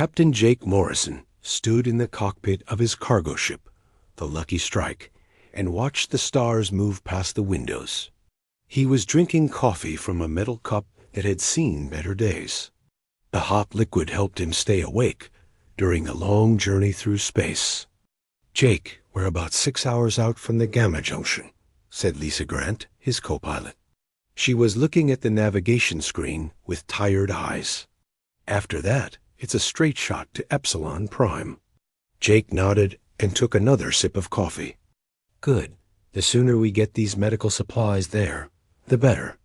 Captain Jake Morrison stood in the cockpit of his cargo ship, the Lucky Strike, and watched the stars move past the windows. He was drinking coffee from a metal cup that had seen better days. The hot liquid helped him stay awake during the long journey through space. "Jake, we're about 6 hours out from the Gamma Junction," said Lisa Grant, his co-pilot. She was looking at the navigation screen with tired eyes. "After that, it's a straight shot to Epsilon Prime." Jake nodded and took another sip of coffee. "Good. The sooner we get these medical supplies there, the better.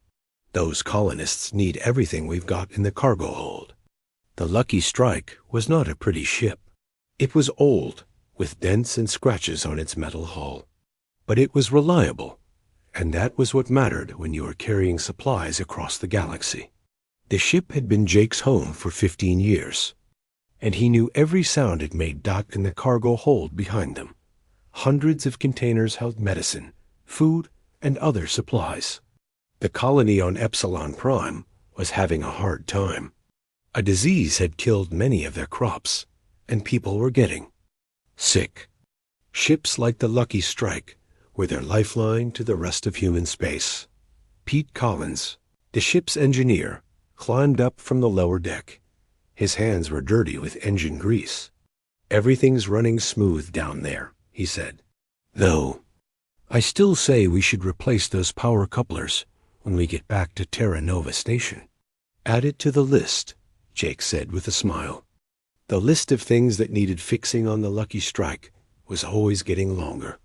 Those colonists need everything we've got in the cargo hold." The Lucky Strike was not a pretty ship. It was old, with dents and scratches on its metal hull. But it was reliable, and that was what mattered when you were carrying supplies across the galaxy. The ship had been Jake's home for 15 years, and he knew every sound it made docked in the cargo hold behind them. Hundreds of containers held medicine, food, and other supplies. The colony on Epsilon Prime was having a hard time. A disease had killed many of their crops, and people were getting sick. Ships like the Lucky Strike were their lifeline to the rest of human space. Pete Collins, the ship's engineer, climbed up from the lower deck. His hands were dirty with engine grease. "Everything's running smooth down there," he said. "Though, I still say we should replace those power couplers when we get back to Terra Nova Station." "Add it to the list," Jake said with a smile. The list of things that needed fixing on the Lucky Strike was always getting longer.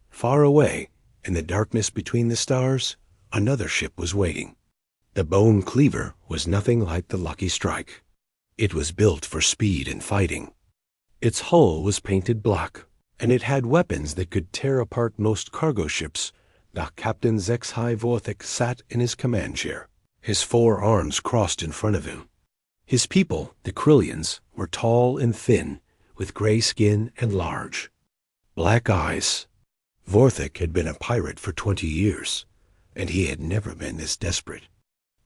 Far away, in the darkness between the stars, another ship was waiting. The Bone Cleaver was nothing like the Lucky Strike. It was built for speed and fighting. Its hull was painted black, and it had weapons that could tear apart most cargo ships. Captain Zexhai Vorthik sat in his command chair, his 4 arms crossed in front of him. His people, the Krillians, were tall and thin, with gray skin and large, black eyes. Vorthik had been a pirate for 20 years, and he had never been this desperate.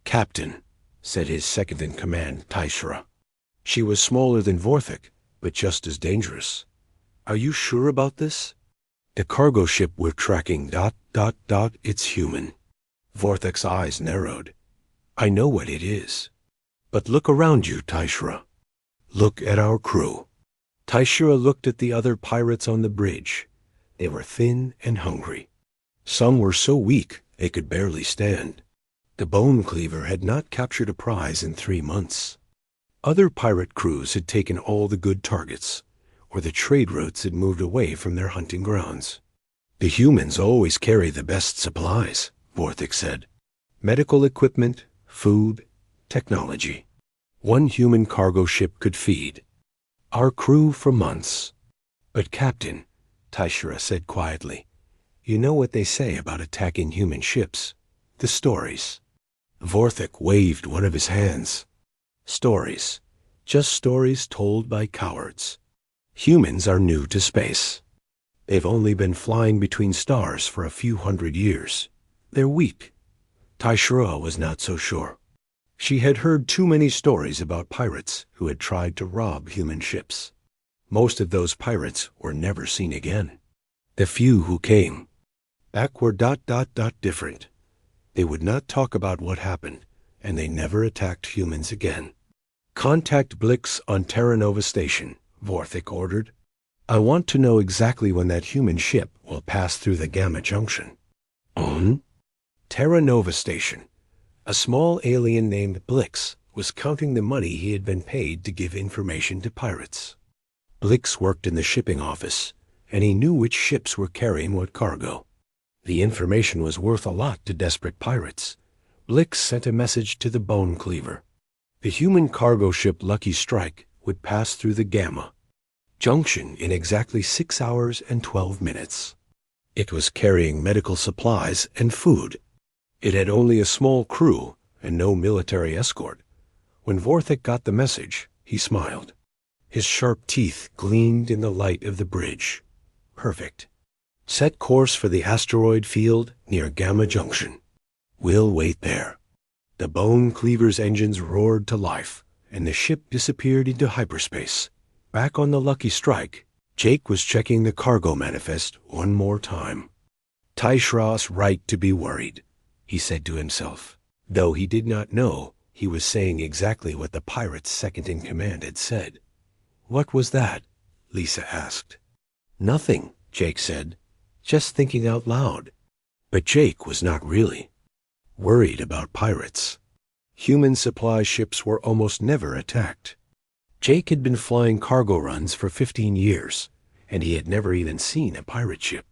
"Captain," said his second-in-command, Taishra. She was smaller than Vorthik, but just as dangerous. "Are you sure about this?" "The cargo ship we're tracking, it's human." Vorthik's eyes narrowed. "I know what it is. But look around you, Taishra. Look at our crew." Taishra looked at the other pirates on the bridge. They were thin and hungry. Some were so weak they could barely stand. The Bone Cleaver had not captured a prize in 3 months. Other pirate crews had taken all the good targets, or the trade routes had moved away from their hunting grounds. "The humans always carry the best supplies," Vorthik said. "Medical equipment, food, technology. One human cargo ship could feed our crew for months." "But Captain," Taishra said quietly, "you know what they say about attacking human ships? The stories." Vorthik waved one of his hands. "Stories. Just stories told by cowards. Humans are new to space. They've only been flying between stars for a few hundred years. They're weak." Taishra was not so sure. She had heard too many stories about pirates who had tried to rob human ships. Most of those pirates were never seen again. The few who came back were different. They would not talk about what happened, and they never attacked humans again. "Contact Blix on Terra Nova Station," Vorthik ordered. "I want to know exactly when that human ship will pass through the Gamma Junction." "On Terra Nova Station." A small alien named Blix was counting the money he had been paid to give information to pirates. Blix worked in the shipping office, and he knew which ships were carrying what cargo. The information was worth a lot to desperate pirates. Blix sent a message to the Bone Cleaver. The human cargo ship Lucky Strike would pass through the Gamma Junction in exactly 6 hours and 12 minutes. It was carrying medical supplies and food. It had only a small crew and no military escort. When Vorthik got the message, he smiled. His sharp teeth gleamed in the light of the bridge. "Perfect. Set course for the asteroid field near Gamma Junction. We'll wait there." The Bone Cleaver's engines roared to life, and the ship disappeared into hyperspace. Back on the Lucky Strike, Jake was checking the cargo manifest one more time. Taishra's right to be worried, he said to himself, though he did not know he was saying exactly what the pirate's second-in-command had said. "What was that?" Lisa asked. "Nothing," Jake said, "just thinking out loud." But Jake was not really worried about pirates. Human supply ships were almost never attacked. Jake had been flying cargo runs for 15 years, and he had never even seen a pirate ship.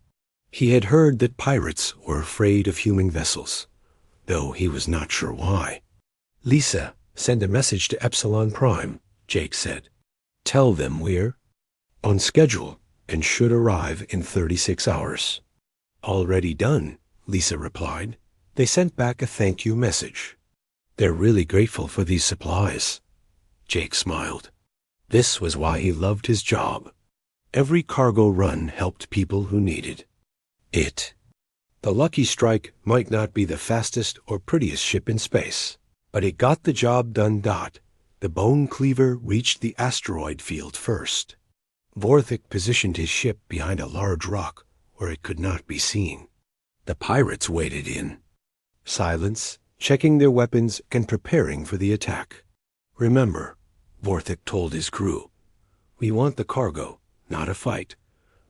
He had heard that pirates were afraid of human vessels, though he was not sure why. "Lisa, send a message to Epsilon Prime," Jake said. "Tell them we're on schedule and should arrive in 36 hours. "Already done," Lisa replied. They sent back a thank you message. "They're really grateful for these supplies." Jake smiled. This was why he loved his job. Every cargo run helped people who needed it. The Lucky Strike might not be the fastest or prettiest ship in space, but it got the job done. The Bone Cleaver reached the asteroid field first. Vorthik positioned his ship behind a large rock where it could not be seen. The pirates waded in silence, checking their weapons and preparing for the attack. "Remember," Vorthik told his crew, "we want the cargo, not a fight.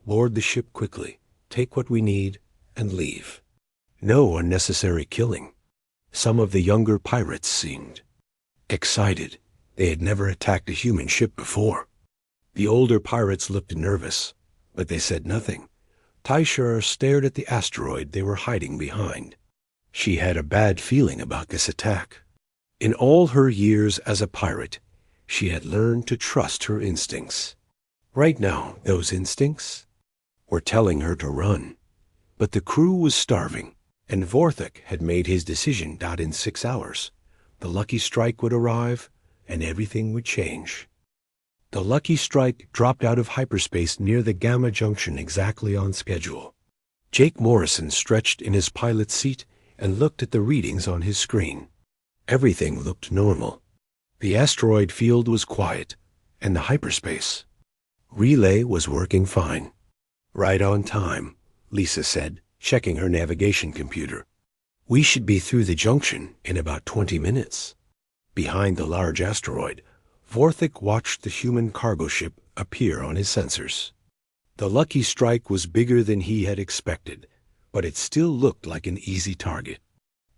Board the ship quickly, take what we need, and leave. No unnecessary killing." Some of the younger pirates seemed excited. They had never attacked a human ship before. The older pirates looked nervous, but they said nothing. Taishra stared at the asteroid they were hiding behind. She had a bad feeling about this attack. In all her years as a pirate, she had learned to trust her instincts. Right now, those instincts were telling her to run. But the crew was starving, and Vorthik had made his decision. In 6 hours, the Lucky Strike would arrive, and everything would change. The Lucky Strike dropped out of hyperspace near the Gamma Junction exactly on schedule. Jake Morrison stretched in his pilot's seat and looked at the readings on his screen. Everything looked normal. The asteroid field was quiet, and the hyperspace relay was working fine. "Right on time," Lisa said, checking her navigation computer. "We should be through the junction in about 20 minutes. Behind the large asteroid, Vorthik watched the human cargo ship appear on his sensors. The Lucky Strike was bigger than he had expected, but it still looked like an easy target.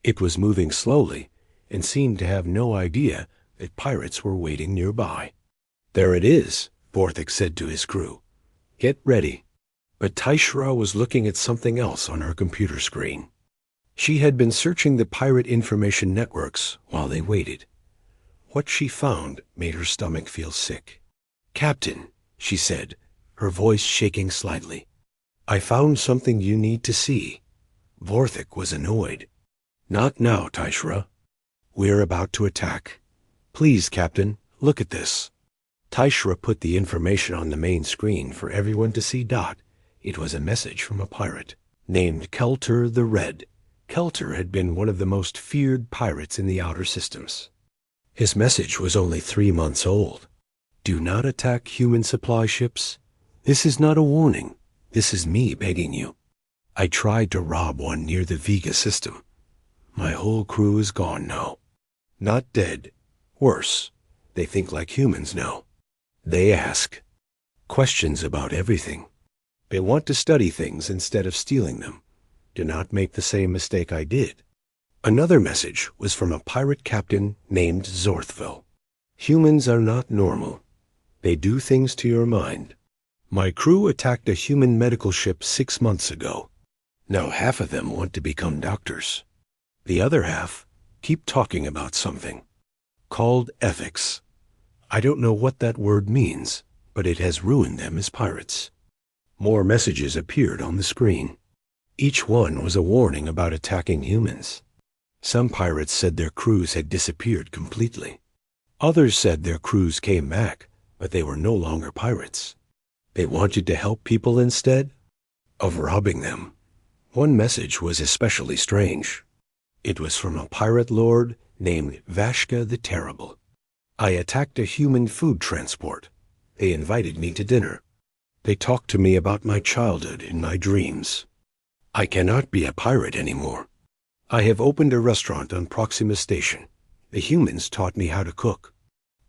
It was moving slowly and seemed to have no idea that pirates were waiting nearby. "There it is," Vorthik said to his crew. "Get ready." But Taishra was looking at something else on her computer screen. She had been searching the pirate information networks while they waited. What she found made her stomach feel sick. "Captain," she said, her voice shaking slightly, "I found something you need to see." Vorthik was annoyed. "Not now, Taishra. We're about to attack. Please, Captain, look at this." Taishra put the information on the main screen for everyone to see. It was a message from a pirate named Kelter the Red. Kelter had been one of the most feared pirates in the outer systems. His message was only 3 months old. "Do not attack human supply ships. This is not a warning. This is me begging you. I tried to rob one near the Vega system. My whole crew is gone now. Not dead. Worse, they think like humans now. They ask questions about everything. They want to study things instead of stealing them. Do not make the same mistake I did." Another message was from a pirate captain named Zorthville. "Humans are not normal. They do things to your mind. My crew attacked a human medical ship 6 months ago. Now half of them want to become doctors. The other half keep talking about something called ethics. I don't know what that word means, but it has ruined them as pirates." More messages appeared on the screen. Each one was a warning about attacking humans. Some pirates said their crews had disappeared completely. Others said their crews came back, but they were no longer pirates. They wanted to help people instead of robbing them. One message was especially strange. It was from a pirate lord named Vashka the Terrible. I attacked a human food transport. They invited me to dinner. They talked to me about my childhood in my dreams. I cannot be a pirate anymore. I have opened a restaurant on Proxima Station. The humans taught me how to cook.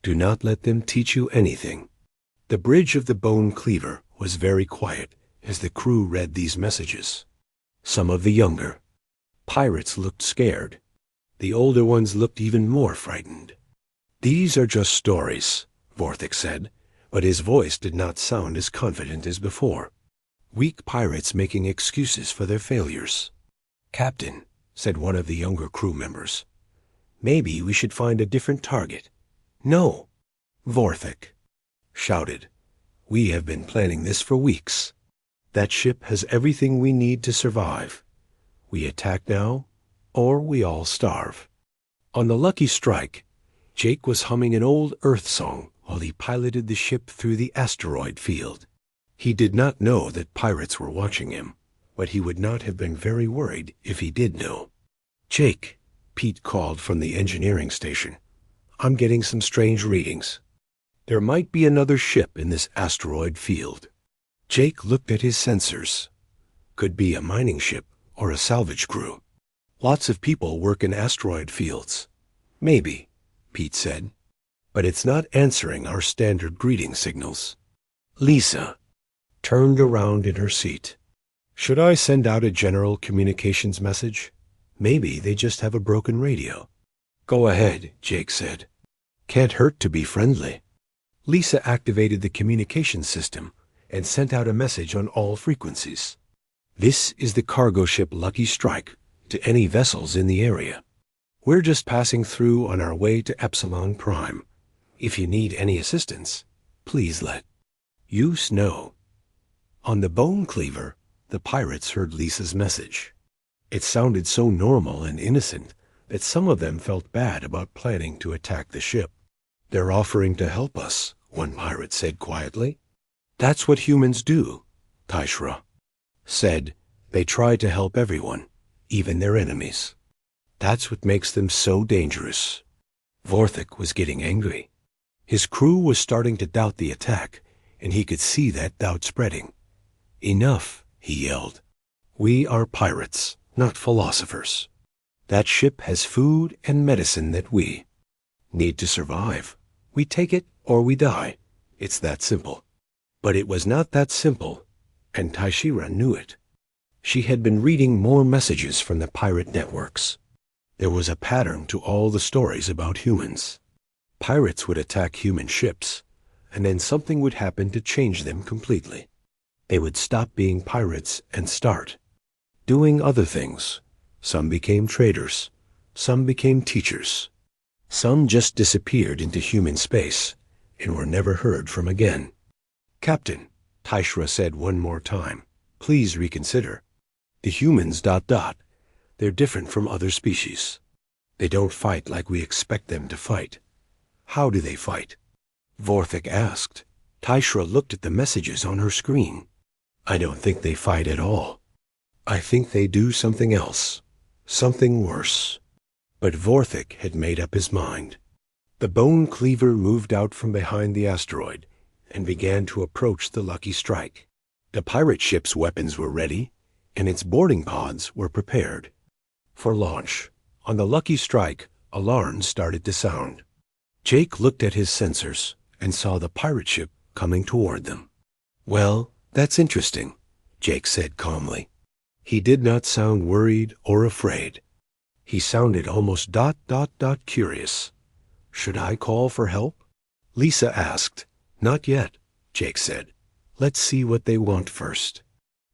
Do not let them teach you anything." The bridge of the Bone Cleaver was very quiet as the crew read these messages. Some of the younger pirates looked scared. The older ones looked even more frightened. "These are just stories," Vorthik said, but his voice did not sound as confident as before. Weak pirates making excuses for their failures. "Captain," said one of the younger crew members, "maybe we should find a different target." "No," Vorthik shouted. "We have been planning this for weeks. That ship has everything we need to survive. We attack now, or we all starve." On the Lucky Strike, Jake was humming an old Earth song while he piloted the ship through the asteroid field. He did not know that pirates were watching him, but he would not have been very worried if he did know. "Jake," Pete called from the engineering station, "I'm getting some strange readings. There might be another ship in this asteroid field." Jake looked at his sensors. Could be a mining ship or a salvage crew. Lots of people work in asteroid fields. "Maybe," Pete said, "but it's not answering our standard greeting signals." Lisa turned around in her seat. "Should I send out a general communications message? Maybe they just have a broken radio." "Go ahead," Jake said. "Can't hurt to be friendly." Lisa activated the communication system and sent out a message on all frequencies. "This is the cargo ship Lucky Strike to any vessels in the area. We're just passing through on our way to Epsilon Prime. If you need any assistance, please let us know." On the Bone Cleaver, the pirates heard Lisa's message. It sounded so normal and innocent that some of them felt bad about planning to attack the ship. "They're offering to help us," one pirate said quietly. "That's what humans do," Taishra said. "They try to help everyone, even their enemies. That's what makes them so dangerous." Vorthik was getting angry. His crew was starting to doubt the attack, and he could see that doubt spreading. "Enough," he yelled. "We are pirates, not philosophers. That ship has food and medicine that we need to survive. We take it or we die. It's that simple." But it was not that simple, and Taishira knew it. She had been reading more messages from the pirate networks. There was a pattern to all the stories about humans. Pirates would attack human ships, and then something would happen to change them completely. They would stop being pirates and start doing other things. Some became traders. Some became teachers. Some just disappeared into human space and were never heard from again. "Captain," Taishra said one more time, "please reconsider. The humans ... They're different from other species. They don't fight like we expect them to fight." "How do they fight?" Vorthik asked. Taishra looked at the messages on her screen. "I don't think they fight at all. I think they do something else. Something worse." But Vorthik had made up his mind. The Bone Cleaver moved out from behind the asteroid and began to approach the Lucky Strike. The pirate ship's weapons were ready, and its boarding pods were prepared for launch. On the Lucky Strike, alarms started to sound. Jake looked at his sensors and saw the pirate ship coming toward them. "Well, that's interesting," Jake said calmly. He did not sound worried or afraid. He sounded almost ... curious. "Should I call for help?" Lisa asked. "Not yet," Jake said. "Let's see what they want first."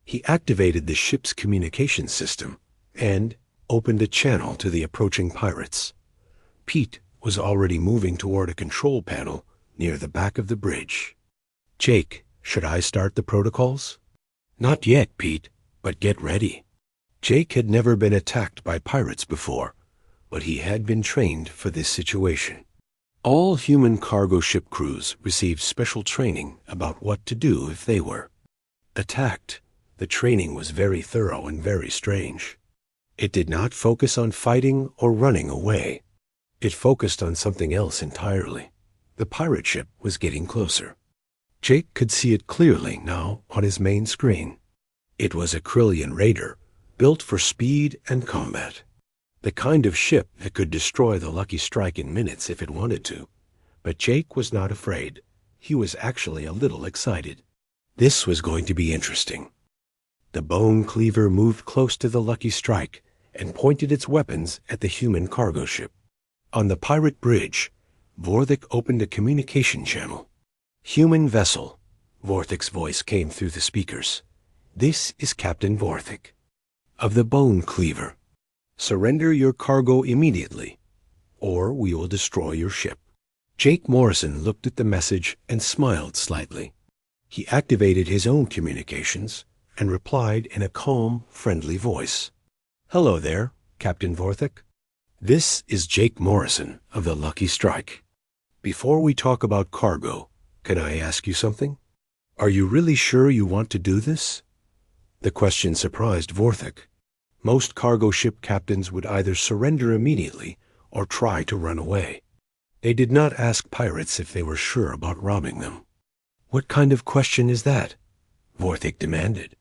He activated the ship's communication system and opened a channel to the approaching pirates. Pete was already moving toward a control panel near the back of the bridge. "Jake, should I start the protocols?" "Not yet, Pete, but get ready." Jake had never been attacked by pirates before, but he had been trained for this situation. All human cargo ship crews received special training about what to do if they were attacked. The training was very thorough and very strange. It did not focus on fighting or running away. It focused on something else entirely. The pirate ship was getting closer. Jake could see it clearly now on his main screen. It was a Krillian raider, built for speed and combat. The kind of ship that could destroy the Lucky Strike in minutes if it wanted to. But Jake was not afraid. He was actually a little excited. This was going to be interesting. The bone cleaver moved close to the Lucky Strike and pointed its weapons at the human cargo ship. On the pirate bridge, Vorthik opened a communication channel. "Human vessel," Vorthik's voice came through the speakers. "This is Captain Vorthik of the Bone Cleaver. Surrender your cargo immediately, or we will destroy your ship." Jake Morrison looked at the message and smiled slightly. He activated his own communications and replied in a calm, friendly voice. "Hello there, Captain Vorthik. This is Jake Morrison of the Lucky Strike. Before we talk about cargo, can I ask you something? Are you really sure you want to do this?" The question surprised Vorthik. Most cargo ship captains would either surrender immediately or try to run away. They did not ask pirates if they were sure about robbing them. "What kind of question is that?" Vorthik demanded.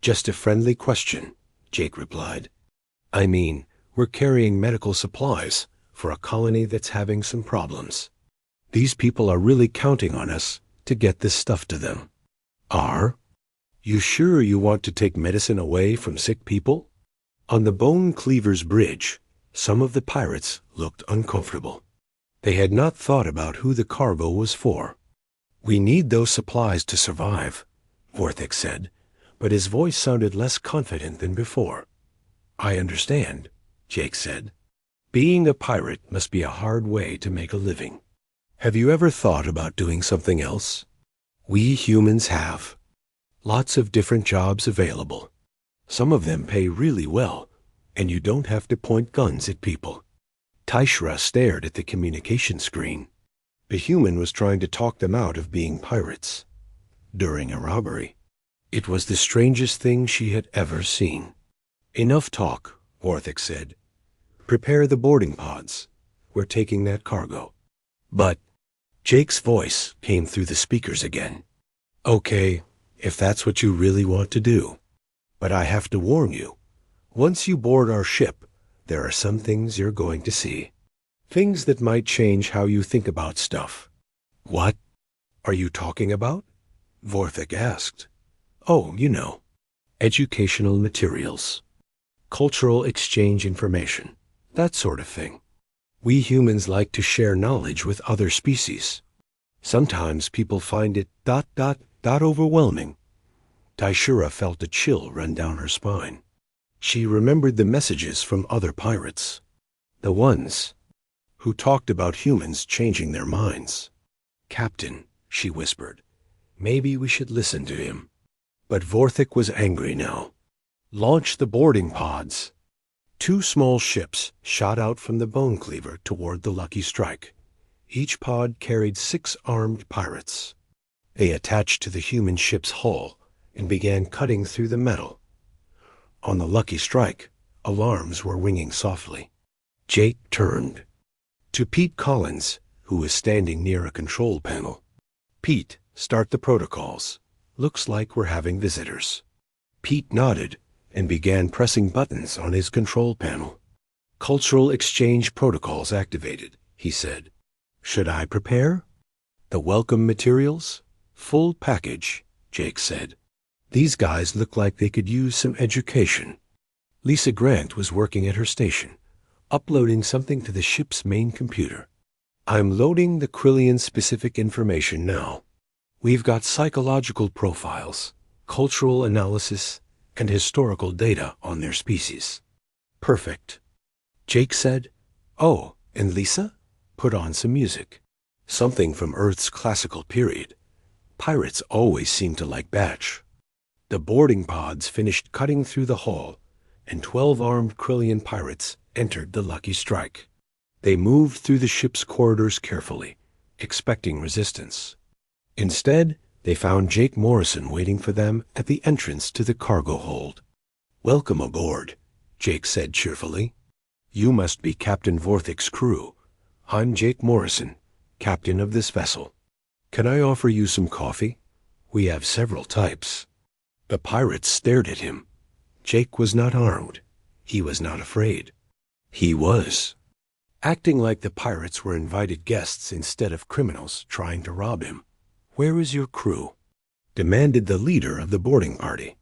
"Just a friendly question," Jake replied. "I mean, we're carrying medical supplies for a colony that's having some problems. These people are really counting on us to get this stuff to them." "Are you sure you want to take medicine away from sick people?" On the Bone Cleaver's bridge, some of the pirates looked uncomfortable. They had not thought about who the cargo was for. "We need those supplies to survive," Vorthik said, but his voice sounded less confident than before. "I understand," Jake said. "Being a pirate must be a hard way to make a living. Have you ever thought about doing something else? We humans have. Lots of different jobs available. Some of them pay really well, and you don't have to point guns at people." Taishra stared at the communication screen. The human was trying to talk them out of being pirates during a robbery. It was the strangest thing she had ever seen. "Enough talk," Vorthik said. "Prepare the boarding pods. We're taking that cargo." "But," Jake's voice came through the speakers again. "Okay, if that's what you really want to do. But I have to warn you, once you board our ship, there are some things you're going to see. Things that might change how you think about stuff." "What are you talking about?" Vorthik asked. "Oh, you know, educational materials, cultural exchange information, that sort of thing. We humans like to share knowledge with other species. Sometimes people find it ... overwhelming." Taishura felt a chill run down her spine. She remembered the messages from other pirates, the ones who talked about humans changing their minds. "Captain," she whispered, "maybe we should listen to him." But Vorthik was angry now. "Launch the boarding pods." 2 small ships shot out from the Bone Cleaver toward the Lucky Strike. Each pod carried 6 armed pirates. They attached to the human ship's hull and began cutting through the metal. On the Lucky Strike, alarms were ringing softly. Jake turned to Pete Collins, who was standing near a control panel. "Pete, start the protocols. Looks like we're having visitors." Pete nodded and began pressing buttons on his control panel. "Cultural exchange protocols activated," he said. "Should I prepare?" "The welcome materials? Full package," Jake said. "These guys look like they could use some education." Lisa Grant was working at her station, uploading something to the ship's main computer. "I'm loading the Krillian-specific information now. We've got psychological profiles, cultural analysis, and historical data on their species." "Perfect," Jake said. "Oh, and Lisa, put on some music. Something from Earth's classical period. Pirates always seem to like Batch." The boarding pods finished cutting through the hull, and 12 armed Krillian pirates entered the Lucky Strike. They moved through the ship's corridors carefully, expecting resistance. Instead, they found Jake Morrison waiting for them at the entrance to the cargo hold. "Welcome aboard," Jake said cheerfully. "You must be Captain Vorthik's crew. I'm Jake Morrison, captain of this vessel. Can I offer you some coffee? We have several types. The pirates stared at him. Jake was not armed. He was not afraid. He was acting like the pirates were invited guests instead of criminals trying to rob him. Where is your crew? Demanded the leader of the boarding party.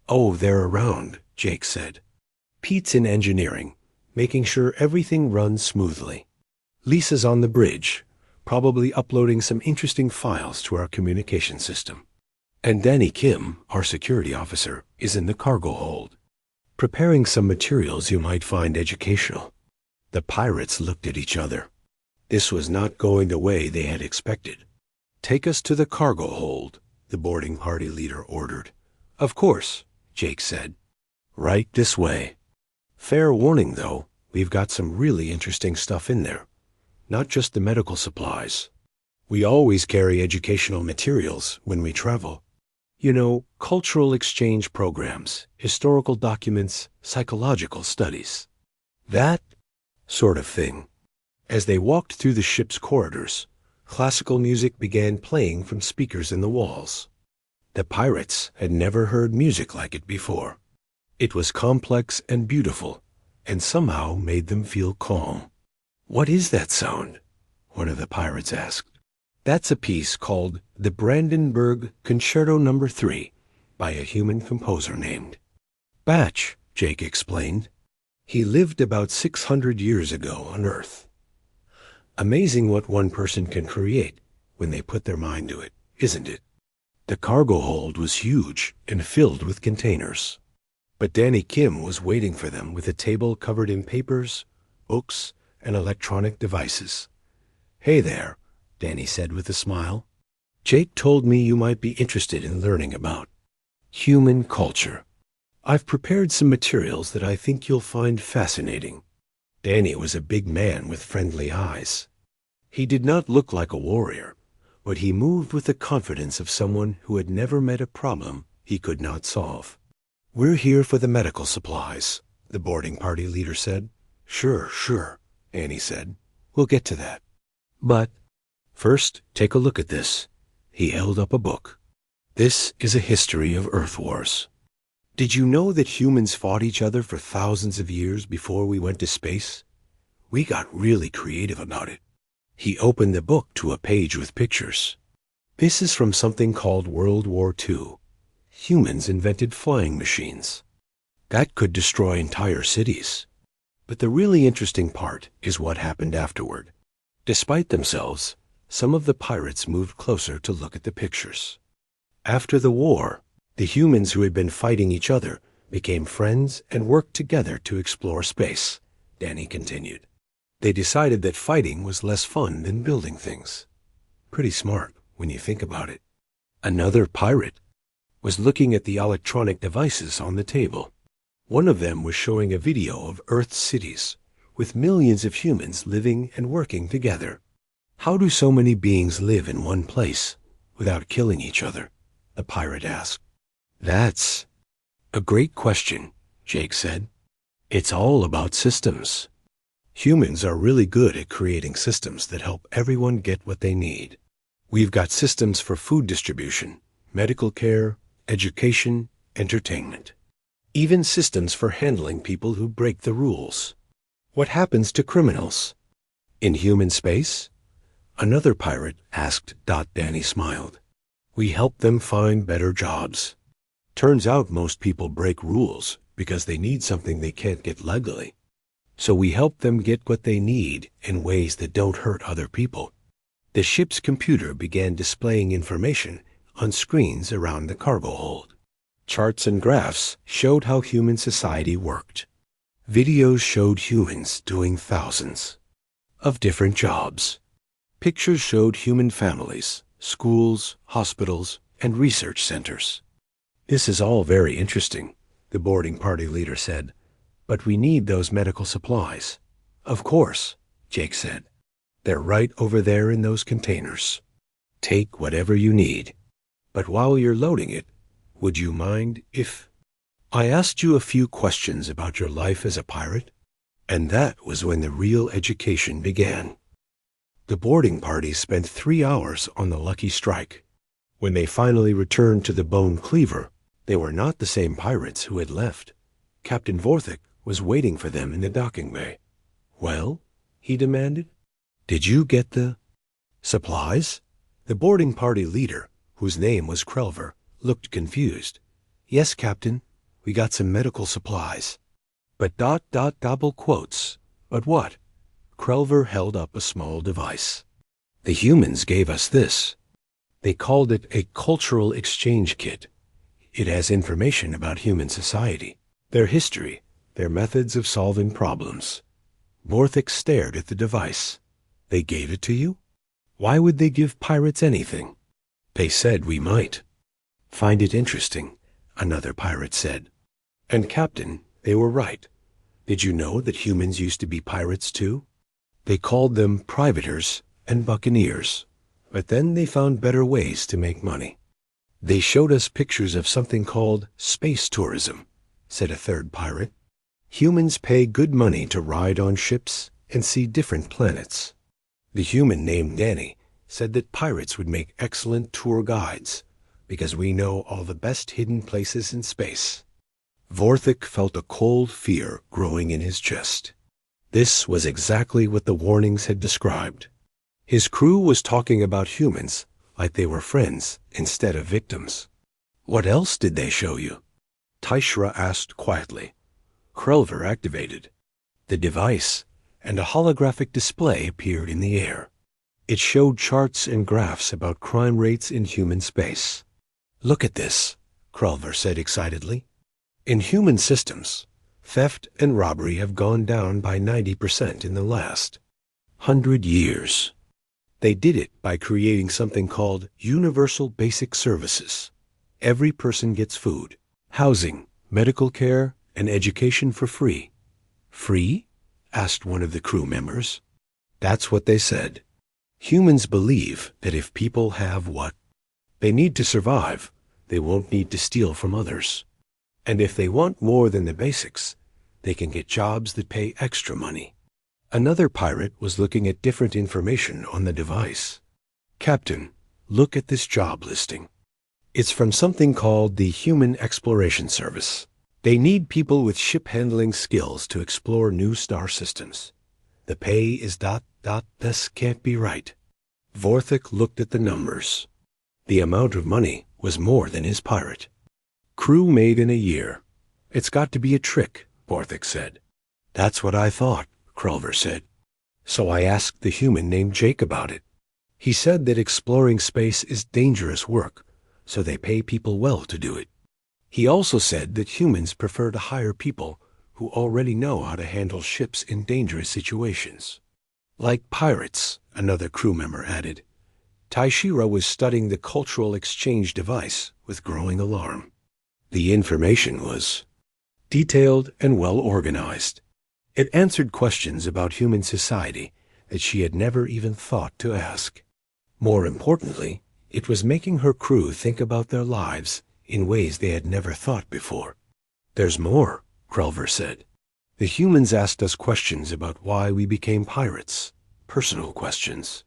Oh, they're around, Jake said. Pete's in engineering, making sure everything runs smoothly. Lisa's on the bridge, probably uploading some interesting files to our communication system. And Danny Kim, our security officer, is in the cargo hold, preparing some materials you might find educational. The pirates looked at each other. This was not going the way they had expected. Take us to the cargo hold, the boarding party leader ordered. Of course, Jake said. Right this way. Fair warning, though, we've got some really interesting stuff in there. Not just the medical supplies. We always carry educational materials when we travel. You know, cultural exchange programs, historical documents, psychological studies. That sort of thing. As they walked through the ship's corridors, classical music began playing from speakers in the walls. The pirates had never heard music like it before. It was complex and beautiful, and somehow made them feel calm. What is that sound? One of the pirates asked. That's a piece called the Brandenburg Concerto No. 3 by a human composer named Batch, Jake explained. He lived about 600 years ago on Earth. Amazing what one person can create when they put their mind to it, isn't it? The cargo hold was huge and filled with containers. But Danny Kim was waiting for them with a table covered in papers, books, and electronic devices. Hey there, Danny said with a smile. Jake told me you might be interested in learning about human culture. I've prepared some materials that I think you'll find fascinating. Danny was a big man with friendly eyes. He did not look like a warrior, but he moved with the confidence of someone who had never met a problem he could not solve. We're here for the medical supplies, the boarding party leader said. Sure, Annie said. We'll get to that. But first, take a look at this. He held up a book. This is a history of Earth wars. Did you know that humans fought each other for thousands of years before we went to space? We got really creative about it. He opened the book to a page with pictures. This is from something called World War II. Humans invented flying machines. That could destroy entire cities. But the really interesting part is what happened afterward. Despite themselves, some of the pirates moved closer to look at the pictures. After the war, the humans who had been fighting each other became friends and worked together to explore space, Danny continued. They decided that fighting was less fun than building things. Pretty smart when you think about it. Another pirate was looking at the electronic devices on the table. One of them was showing a video of Earth's cities, with millions of humans living and working together. How do so many beings live in one place without killing each other? The pirate asked. That's a great question, Jake said. It's all about systems. Humans are really good at creating systems that help everyone get what they need. We've got systems for food distribution, medical care, education, entertainment. Even systems for handling people who break the rules. What happens to criminals? In human space? Another pirate asked. Danny smiled. We help them find better jobs. Turns out most people break rules because they need something they can't get legally. So we help them get what they need in ways that don't hurt other people. The ship's computer began displaying information on screens around the cargo hold. Charts and graphs showed how human society worked. Videos showed humans doing thousands of different jobs. Pictures showed human families, schools, hospitals, and research centers. This is all very interesting, the boarding party leader said, but we need those medical supplies. Of course, Jake said. They're right over there in those containers. Take whatever you need. But while you're loading it, would you mind if I asked you a few questions about your life as a pirate? And that was when the real education began. The boarding party spent 3 hours on the Lucky Strike. When they finally returned to the Bone Cleaver, they were not the same pirates who had left. Captain Vorthik was waiting for them in the docking bay. "Well?" he demanded. "Did you get the supplies?" The boarding party leader, whose name was Krelver, looked confused. "Yes, Captain. We got some medical supplies." But double quotes. But what? Krelver held up a small device. "The humans gave us this. They called it a cultural exchange kit. It has information about human society, their history, their methods of solving problems." Vorthik stared at the device. "They gave it to you? Why would they give pirates anything?" "They said we might." "Find it interesting," another pirate said. "And Captain, they were right. Did you know that humans used to be pirates too? They called them privateers and buccaneers, but then they found better ways to make money. They showed us pictures of something called space tourism," said a third pirate. "Humans pay good money to ride on ships and see different planets." The human named Danny said that pirates would make excellent tour guides because we know all the best hidden places in space. Vorthik felt a cold fear growing in his chest. This was exactly what the warnings had described. His crew was talking about humans like they were friends instead of victims. "What else did they show you?" Taishra asked quietly. Krelver activated the device, and a holographic display appeared in the air. It showed charts and graphs about crime rates in human space. "Look at this," Krelver said excitedly. "In human systems, theft and robbery have gone down by 90% in the last 100 years. They did it by creating something called Universal Basic Services. Every person gets food, housing, medical care, and education for free." "Free?" asked one of the crew members. "That's what they said. Humans believe that if people have what they need to survive, they won't need to steal from others. And if they want more than the basics, they can get jobs that pay extra money." Another pirate was looking at different information on the device. "Captain, look at this job listing. It's from something called the Human Exploration Service. They need people with ship-handling skills to explore new star systems. The pay is ... This can't be right." Vorthik looked at the numbers. The amount of money was more than his pirate. "Crew made in a year. It's got to be a trick," Vorthik said. "That's what I thought," Krelver said. "So I asked the human named Jake about it. He said that exploring space is dangerous work, so they pay people well to do it. He also said that humans prefer to hire people who already know how to handle ships in dangerous situations." "Like pirates," another crew member added. Taishira was studying the cultural exchange device with growing alarm. The information was detailed and well organized. It answered questions about human society that she had never even thought to ask. More importantly, it was making her crew think about their lives in ways they had never thought before. "There's more," Krelver said. "The humans asked us questions about why we became pirates, personal questions.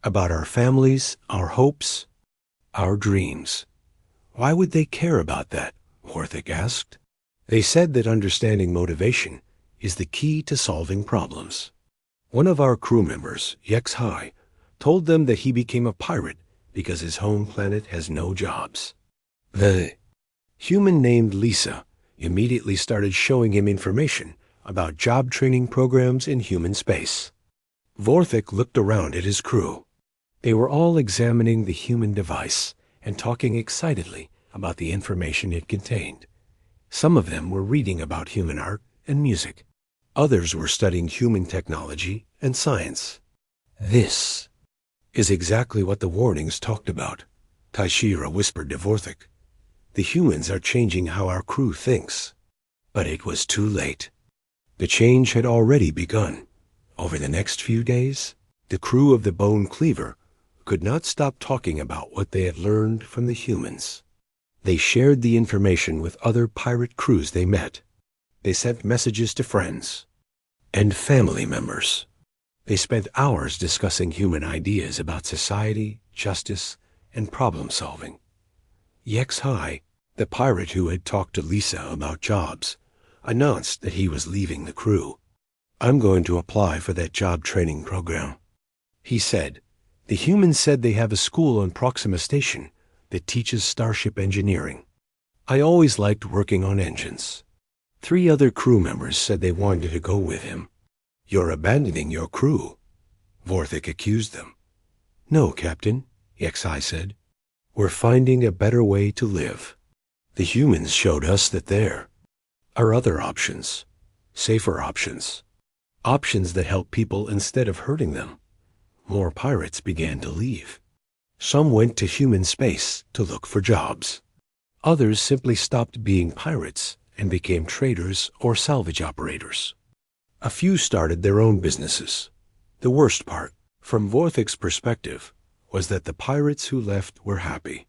About our families, our hopes, our dreams." "Why would they care about that?" Vorthik asked. "They said that understanding motivation is the key to solving problems. One of our crew members, Yex-Hai, told them that he became a pirate because his home planet has no jobs. The human named Lisa immediately started showing him information about job training programs in human space." Vorthik looked around at his crew. They were all examining the human device and talking excitedly about the information it contained. Some of them were reading about human art and music. Others were studying human technology and science. "This is exactly what the warnings talked about," Taishira whispered to Vorthik. "The humans are changing how our crew thinks." But it was too late. The change had already begun. Over the next few days, the crew of the Bone Cleaver could not stop talking about what they had learned from the humans. They shared the information with other pirate crews they met. They sent messages to friends and family members. They spent hours discussing human ideas about society, justice, and problem-solving. HFY, the pirate who had talked to Lisa about jobs, announced that he was leaving the crew. "I'm going to apply for that job training program," he said. "The humans said they have a school on Proxima Station that teaches starship engineering. I always liked working on engines." 3 other crew members said they wanted to go with him. "You're abandoning your crew," Vorthik accused them. "No, Captain," HFY said. "We're finding a better way to live. The humans showed us that there are other options, safer options, options that help people instead of hurting them." More pirates began to leave. Some went to human space to look for jobs. Others simply stopped being pirates and became traders or salvage operators. A few started their own businesses. The worst part, from Vorthik's perspective, was that the pirates who left were happy.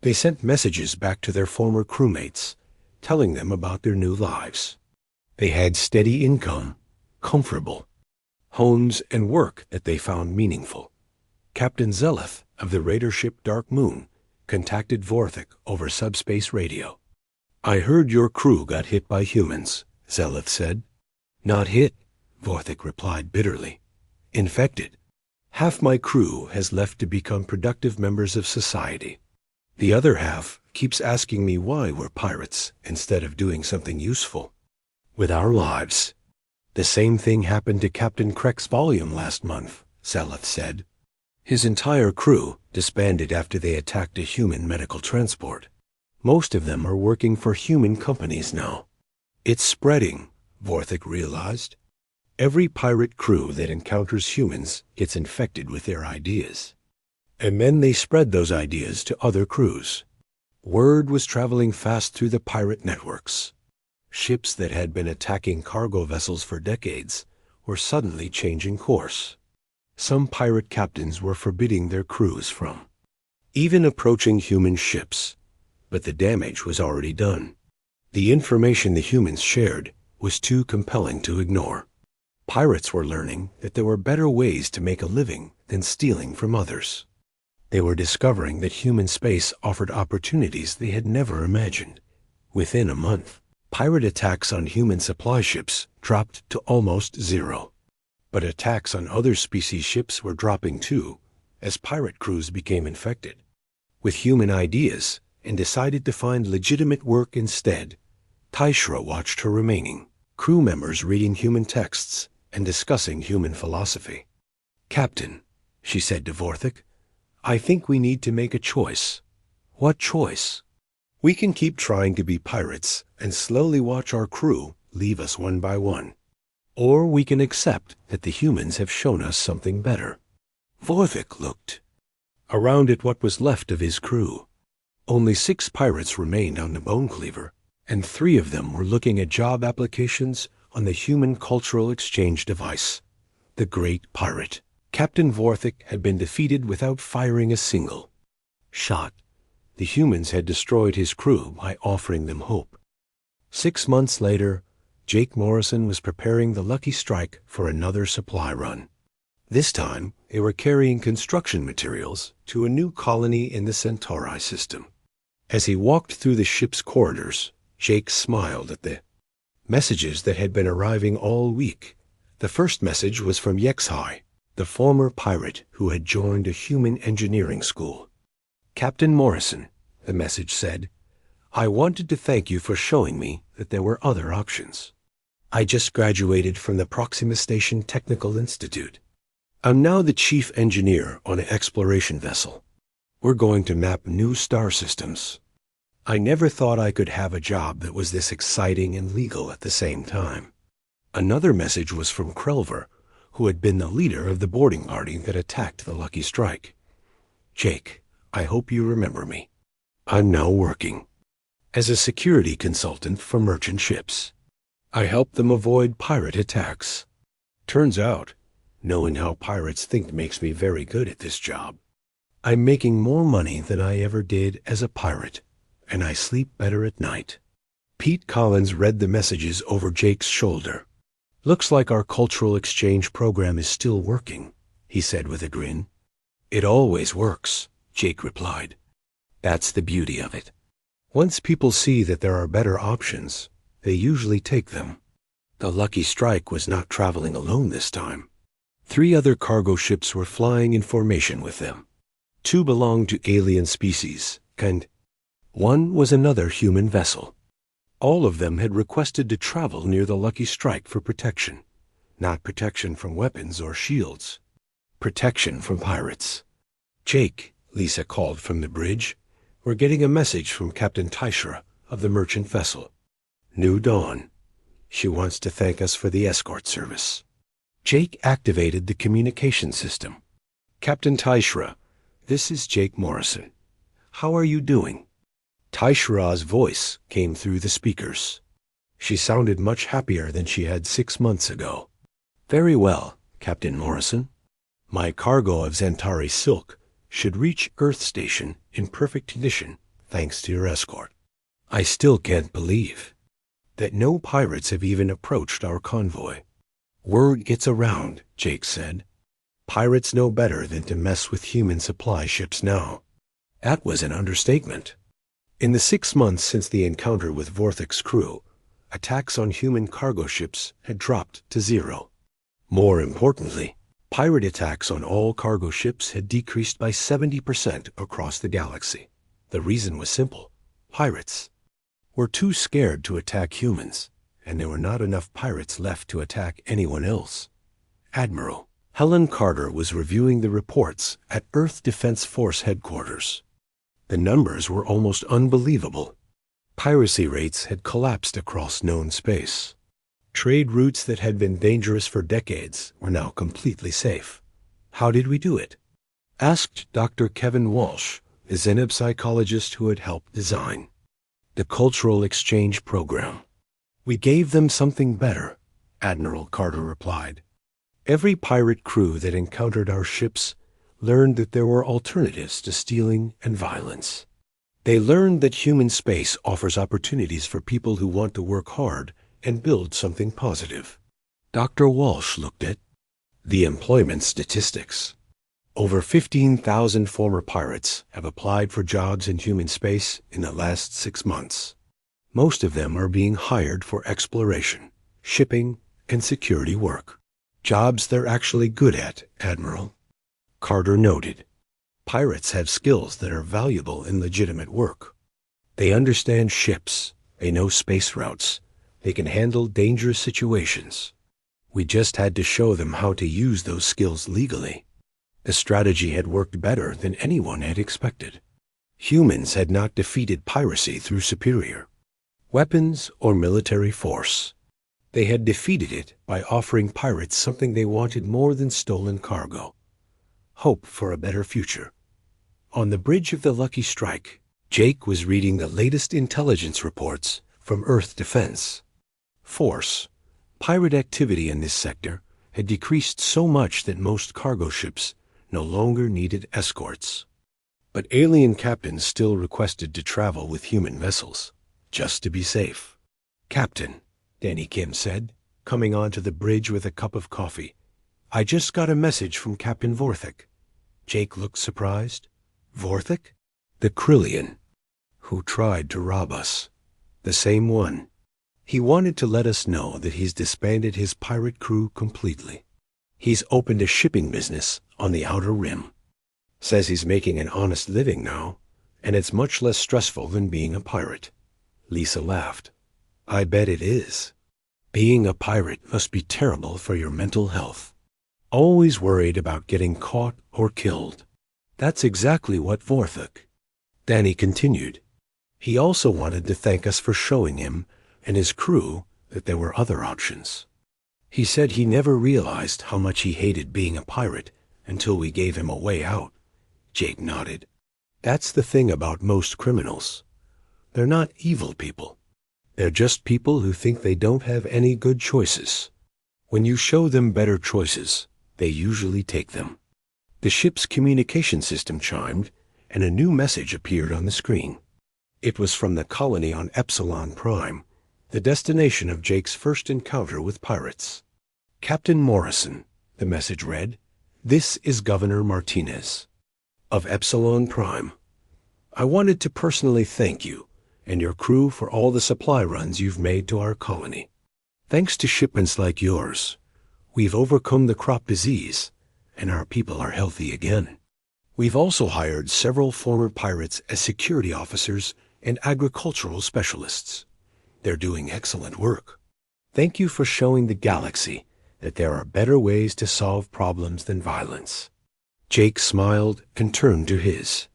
They sent messages back to their former crewmates, telling them about their new lives. They had steady income, comfortable homes, and work that they found meaningful. Captain Zeleth of the raider ship Dark Moon contacted Vorthik over subspace radio. "I heard your crew got hit by humans," Zeleth said. "Not hit," Vorthik replied bitterly. "Infected. Half my crew has left to become productive members of society. The other half keeps asking me why we're pirates instead of doing something useful with our lives." "The same thing happened to Captain Kreck's volume last month," Zeleth said. "His entire crew disbanded after they attacked a human medical transport. Most of them are working for human companies now." "It's spreading," Vorthik realized. "Every pirate crew that encounters humans gets infected with their ideas. And then they spread those ideas to other crews." Word was traveling fast through the pirate networks. Ships that had been attacking cargo vessels for decades were suddenly changing course. Some pirate captains were forbidding their crews from even approaching human ships, but the damage was already done. The information the humans shared was too compelling to ignore. Pirates were learning that there were better ways to make a living than stealing from others. They were discovering that human space offered opportunities they had never imagined. Within a month, pirate attacks on human supply ships dropped to almost zero. But attacks on other species ships were dropping too, as pirate crews became infected with human ideas and decided to find legitimate work instead. Taishra watched her remaining crew members reading human texts and discussing human philosophy. "Captain," she said to Vorthik, "I think we need to make a choice." "What choice?" "We can keep trying to be pirates and slowly watch our crew leave us one by one. Or we can accept that the humans have shown us something better." Vorthik looked around at what was left of his crew. Only 6 pirates remained on the Bone Cleaver, and 3 of them were looking at job applications on the Human Cultural Exchange device. The Great Pirate. Captain Vorthik had been defeated without firing a single shot. The humans had destroyed his crew by offering them hope. 6 months later, Jake Morrison was preparing the Lucky Strike for another supply run. This time, they were carrying construction materials to a new colony in the Centauri system. As he walked through the ship's corridors, Jake smiled at the messages that had been arriving all week. The first message was from HFY, the former pirate who had joined a human engineering school. "Captain Morrison," the message said, "I wanted to thank you for showing me that there were other options. I just graduated from the Proxima Station Technical Institute. I'm now the chief engineer on an exploration vessel. We're going to map new star systems. I never thought I could have a job that was this exciting and legal at the same time." Another message was from Krelver, who had been the leader of the boarding party that attacked the Lucky Strike. "Jake, I hope you remember me. I'm now working as a security consultant for merchant ships. I help them avoid pirate attacks. Turns out, knowing how pirates think makes me very good at this job. I'm making more money than I ever did as a pirate, and I sleep better at night." Pete Collins read the messages over Jake's shoulder. "Looks like our cultural exchange program is still working," he said with a grin. "It always works," Jake replied. "That's the beauty of it. Once people see that there are better options, they usually take them." The Lucky Strike was not traveling alone this time. 3 other cargo ships were flying in formation with them. 2 belonged to alien species, and 1 was another human vessel. All of them had requested to travel near the Lucky Strike for protection. Not protection from weapons or shields. Protection from pirates. "Jake," Lisa called from the bridge, "we're getting a message from Captain Tishra of the merchant vessel. New Dawn. She wants to thank us for the escort service." Jake activated the communication system. "Captain Tishra, this is Jake Morrison. How are you doing?" Tishra's voice came through the speakers. She sounded much happier than she had 6 months ago. "Very well, Captain Morrison. My cargo of Zantari silk should reach Earth Station in perfect condition thanks to your escort. I still can't believe that no pirates have even approached our convoy." "Word gets around," Jake said. "Pirates know better than to mess with human supply ships now." That was an understatement. In the 6 months since the encounter with Vorthic's crew, attacks on human cargo ships had dropped to 0. More importantly, pirate attacks on all cargo ships had decreased by 70% across the galaxy. The reason was simple. Pirates were too scared to attack humans, and there were not enough pirates left to attack anyone else. Admiral Helen Carter was reviewing the reports at Earth Defense Force headquarters. The numbers were almost unbelievable. Piracy rates had collapsed across known space. Trade routes that had been dangerous for decades were now completely safe. "How did we do it?" asked Dr. Kevin Walsh, the Zenib psychologist who had helped design the Cultural Exchange Program. "We gave them something better," Admiral Carter replied. "Every pirate crew that encountered our ships learned that there were alternatives to stealing and violence. They learned that human space offers opportunities for people who want to work hard and build something positive." Dr. Walsh looked at the employment statistics. Over 15,000 former pirates have applied for jobs in human space in the last 6 months. Most of them are being hired for exploration, shipping, and security work. Jobs they're actually good at, Admiral. Carter noted. Pirates have skills that are valuable in legitimate work. They understand ships, they know space routes, they can handle dangerous situations. We just had to show them how to use those skills legally. The strategy had worked better than anyone had expected. Humans had not defeated piracy through superior weapons or military force. They had defeated it by offering pirates something they wanted more than stolen cargo: hope for a better future. On the bridge of the Lucky Strike, Jake was reading the latest intelligence reports from Earth Defense Force. Pirate activity in this sector had decreased so much that most cargo ships no longer needed escorts. But alien captains still requested to travel with human vessels, just to be safe. "Captain," Danny Kim said, coming onto the bridge with a cup of coffee, "I just got a message from Captain Vorthik." Jake looked surprised. "Vorthik?" "The Krillian, who tried to rob us. The same one. He wanted to let us know that he's disbanded his pirate crew completely. He's opened a shipping business on the Outer Rim. Says he's making an honest living now, and it's much less stressful than being a pirate." Lisa laughed. "I bet it is. Being a pirate must be terrible for your mental health. Always worried about getting caught or killed." "That's exactly what Vorthik," Danny continued. "He also wanted to thank us for showing him and his crew that there were other options. He said he never realized how much he hated being a pirate until we gave him a way out." Jake nodded. "That's the thing about most criminals. They're not evil people. They're just people who think they don't have any good choices. When you show them better choices, they usually take them." The ship's communication system chimed, and a new message appeared on the screen. It was from the colony on Epsilon Prime, the destination of Jake's first encounter with pirates. Captain Morrison, the message read. This is Governor Martinez of Epsilon Prime. I wanted to personally thank you and your crew for all the supply runs you've made to our colony. Thanks to shipments like yours, we've overcome the crop disease, and our people are healthy again. We've also hired several former pirates as security officers and agricultural specialists. They're doing excellent work. Thank you for showing the galaxy that there are better ways to solve problems than violence. Jake smiled and turned to his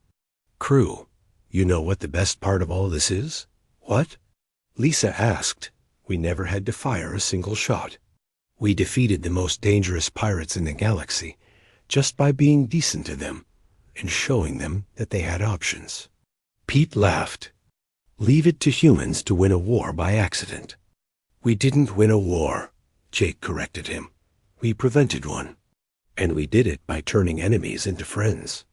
crew. You know what the best part of all this is? What? Lisa asked. We never had to fire a single shot. We defeated the most dangerous pirates in the galaxy just by being decent to them and showing them that they had options. Pete laughed. Leave it to humans to win a war by accident. We didn't win a war, Jake corrected him. We prevented one. And we did it by turning enemies into friends.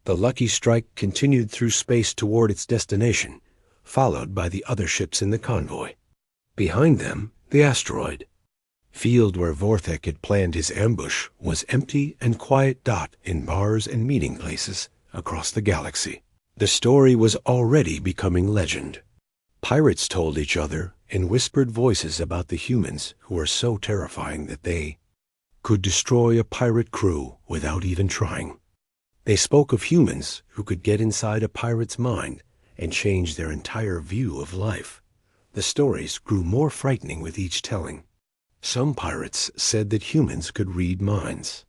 The Lucky Strike continued through space toward its destination, followed by the other ships in the convoy. Behind them, the asteroid field where Vorthek had planned his ambush was empty and quiet dot in bars and meeting places across the galaxy. The story was already becoming legend. Pirates told each other in whispered voices about the humans who were so terrifying that they could destroy a pirate crew without even trying. They spoke of humans who could get inside a pirate's mind and change their entire view of life. The stories grew more frightening with each telling. Some pirates said that humans could read minds.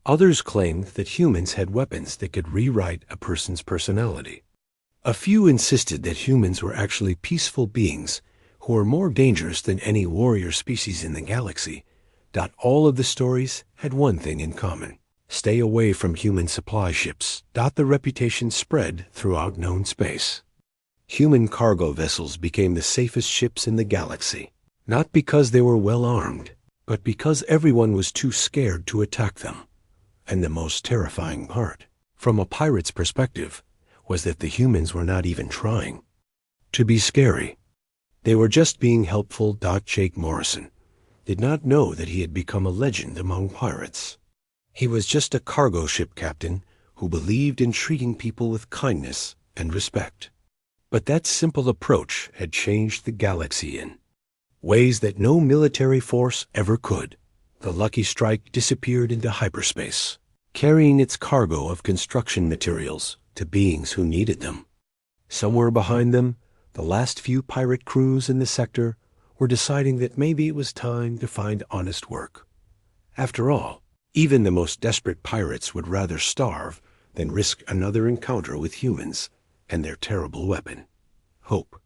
Others claimed that humans had weapons that could rewrite a person's personality. A few insisted that humans were actually peaceful beings who were more dangerous than any warrior species in the galaxy. All of the stories had one thing in common. Stay away from human supply ships. The reputation spread throughout known space. Human cargo vessels became the safest ships in the galaxy, not because they were well armed, but because everyone was too scared to attack them. And the most terrifying part, from a pirate's perspective, was that the humans were not even trying to be scary. They were just being helpful. Jake Morrison did not know that he had become a legend among pirates. He was just a cargo ship captain who believed in treating people with kindness and respect. But that simple approach had changed the galaxy in ways that no military force ever could. The Lucky Strike disappeared into hyperspace, carrying its cargo of construction materials to beings who needed them. Somewhere behind them, the last few pirate crews in the sector were deciding that maybe it was time to find honest work. After all, even the most desperate pirates would rather starve than risk another encounter with humans and their terrible weapon, hope.